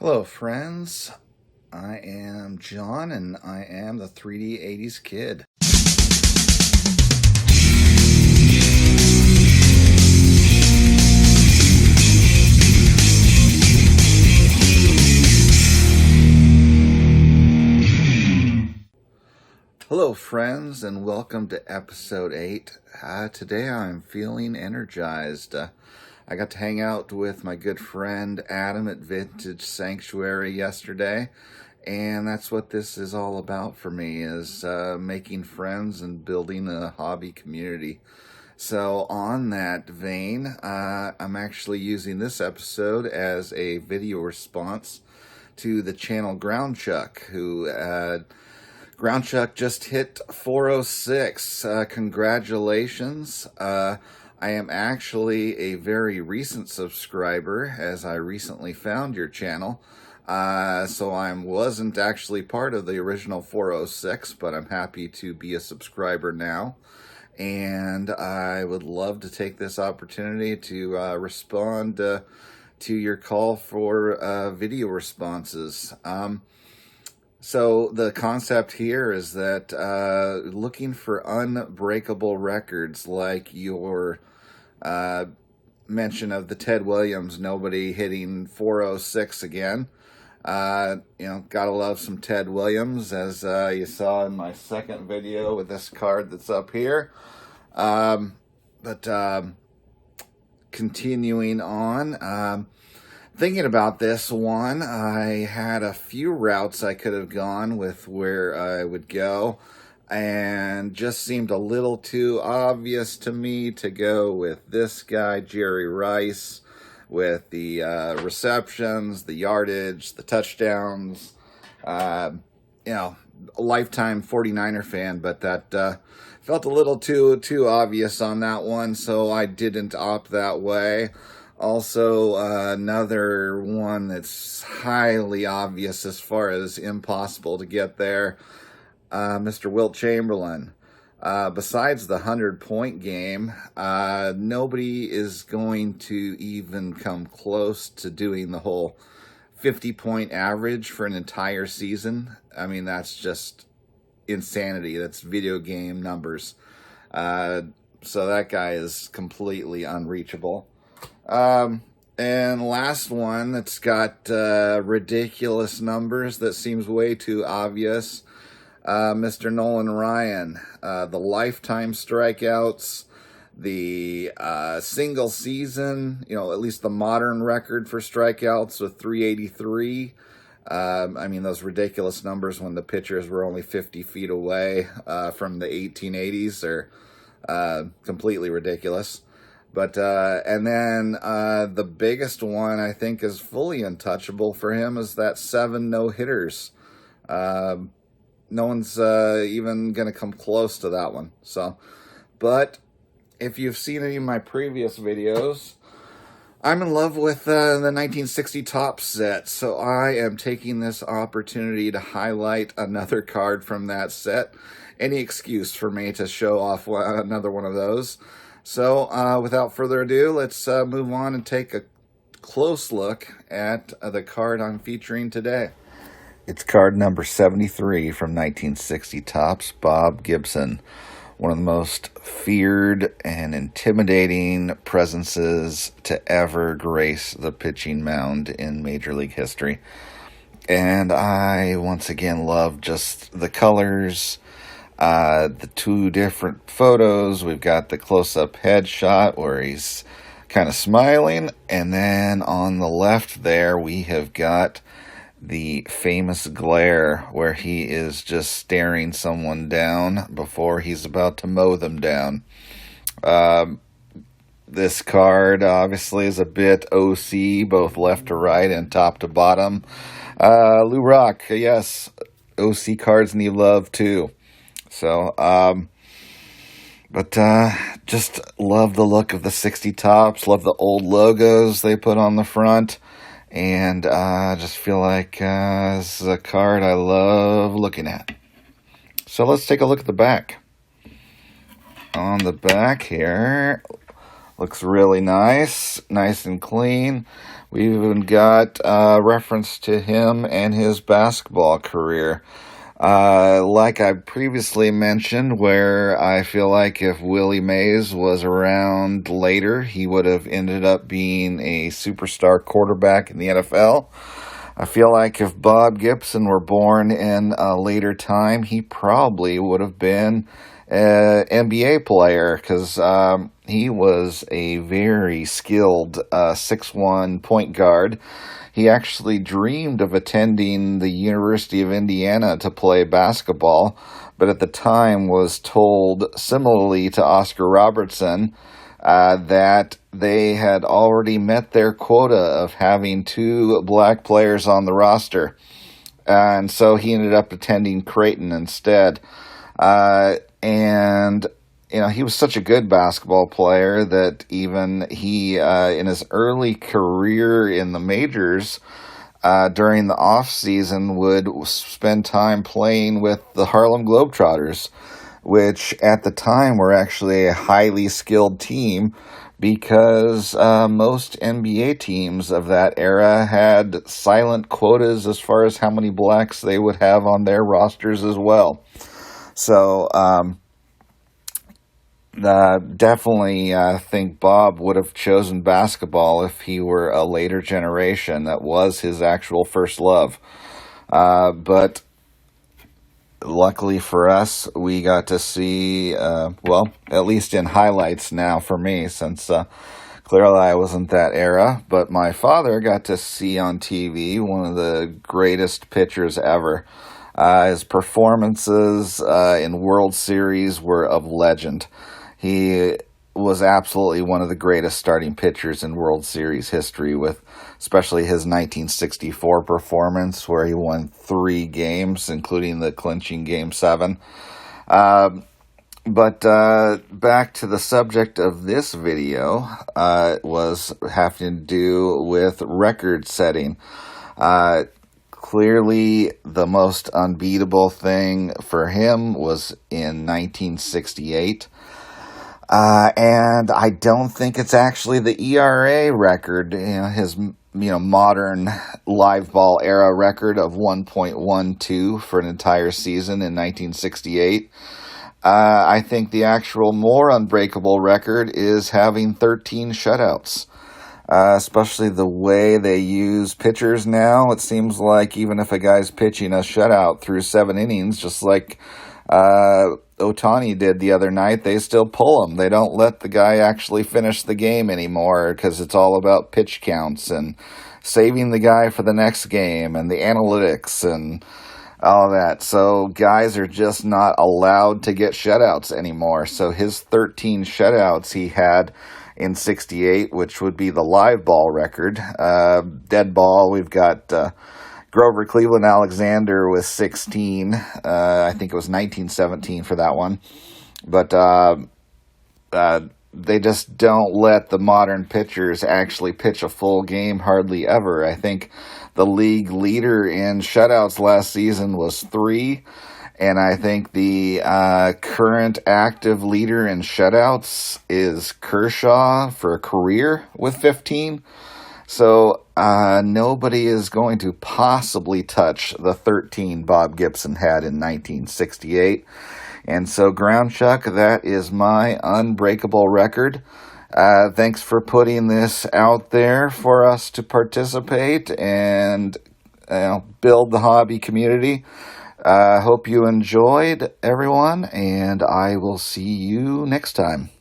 Hello, friends. I am John, and I am the 3D 80s kid. Hello, friends, and welcome to episode 8. Today I'm feeling energized. I got to hang out with my good friend Adam at Vintage Sanctuary yesterday, and that's what this is all about for me, is making friends and building a hobby community. So on that vein, I'm actually using this episode as a video response to the channel Groundchuck, who Groundchuck just hit 406. Congratulations. I am actually a very recent subscriber, as I recently found your channel. So I wasn't actually part of the original 406, but I'm happy to be a subscriber now. And I would love to take this opportunity to respond to your call for video responses. So the concept here is that looking for unbreakable records, like your mention of the Ted Williams, nobody hitting 406 again. Gotta love some Ted Williams, as you saw in my second video with this card that's up here. Continuing on, thinking about this one, I had a few routes I could have gone with where I would go, and just seemed a little too obvious to me to go with this guy, Jerry Rice, with the receptions, the yardage, the touchdowns. A lifetime 49er fan, but that felt a little too obvious on that one, so I didn't opt that way. Also, another one that's highly obvious as far as impossible to get there, Mr. Wilt Chamberlain. Besides the 100-point game, nobody is going to even come close to doing the whole 50-point average for an entire season. I mean, that's just insanity. That's video game numbers. So that guy is completely unreachable. And last one that's got ridiculous numbers that seems way too obvious, Mr. Nolan Ryan. The lifetime strikeouts, the single season, at least the modern record for strikeouts with 383. Those ridiculous numbers when the pitchers were only 50 feet away from the 1880s are completely ridiculous. But, and then the biggest one I think is fully untouchable for him is that 7 no-hitters. No one's even going to come close to that one. So, but if you've seen any of my previous videos, I'm in love with the 1960 Topps set. So I am taking this opportunity to highlight another card from that set. Any excuse for me to show off another one of those. So, without further ado, let's move on and take a close look at the card I'm featuring today. It's card number 73 from 1960 Topps, Bob Gibson. One of the most feared and intimidating presences to ever grace the pitching mound in Major League history. And I, once again, love just the colors. The two different photos. We've got the close-up headshot where he's kind of smiling, and then on the left there we have got the famous glare where he is just staring someone down before he's about to mow them down. This card obviously is a bit OC, both left to right and top to bottom. Lou Rock, yes, OC cards need love too. So, just love the look of the 60 Topps, love the old logos they put on the front, and just feel like this is a card I love looking at. So let's take a look at the back. On the back here, Looks really nice and clean. We even got reference to him and his basketball career. Like I previously mentioned, where I feel like if Willie Mays was around later, he would have ended up being a superstar quarterback in the NFL. I feel like if Bob Gibson were born in a later time, he probably would have been an NBA player, because he was a very skilled 6'1" point guard. He actually dreamed of attending the University of Indiana to play basketball, but at the time was told, similarly to Oscar Robertson, that they had already met their quota of having 2 black players on the roster. And so he ended up attending Creighton instead. And he was such a good basketball player that even he, in his early career in the majors, during the off season, would spend time playing with the Harlem Globetrotters, which at the time were actually a highly skilled team, because most NBA teams of that era had silent quotas as far as how many blacks they would have on their rosters as well. So, definitely think Bob would have chosen basketball if he were a later generation. That was his actual first love. But luckily for us, we got to see, at least in highlights now for me, since clearly I wasn't that era, but my father got to see on TV one of the greatest pitchers ever. His performances in World Series were of legend. He was absolutely one of the greatest starting pitchers in World Series history, with especially his 1964 performance, where he won 3 games, including the clinching Game 7. But back to the subject of this video, was having to do with record setting. Clearly, the most unbeatable thing for him was in 1968. And I don't think it's actually the ERA record, his modern live ball era record of 1.12 for an entire season in 1968. I think the actual more unbreakable record is having 13 shutouts. Especially the way they use pitchers now. It seems like even if a guy's pitching a shutout through 7 innings, just like Ohtani did the other night, they still pull him. They don't let the guy actually finish the game anymore, because it's all about pitch counts and saving the guy for the next game and the analytics and all that. So guys are just not allowed to get shutouts anymore. So his 13 shutouts he had in 68, which would be the live ball record. Dead ball, we've got Grover Cleveland Alexander with 16. I think it was 1917 for that one. But they just don't let the modern pitchers actually pitch a full game hardly ever. I think the league leader in shutouts last season was 3. And I think the current active leader in shutouts is Kershaw for a career with 15. So nobody is going to possibly touch the 13 Bob Gibson had in 1968. And so, Groundchuck, that is my unbreakable record. Thanks for putting this out there for us to participate and build the hobby community. Hope you enjoyed, everyone, and I will see you next time.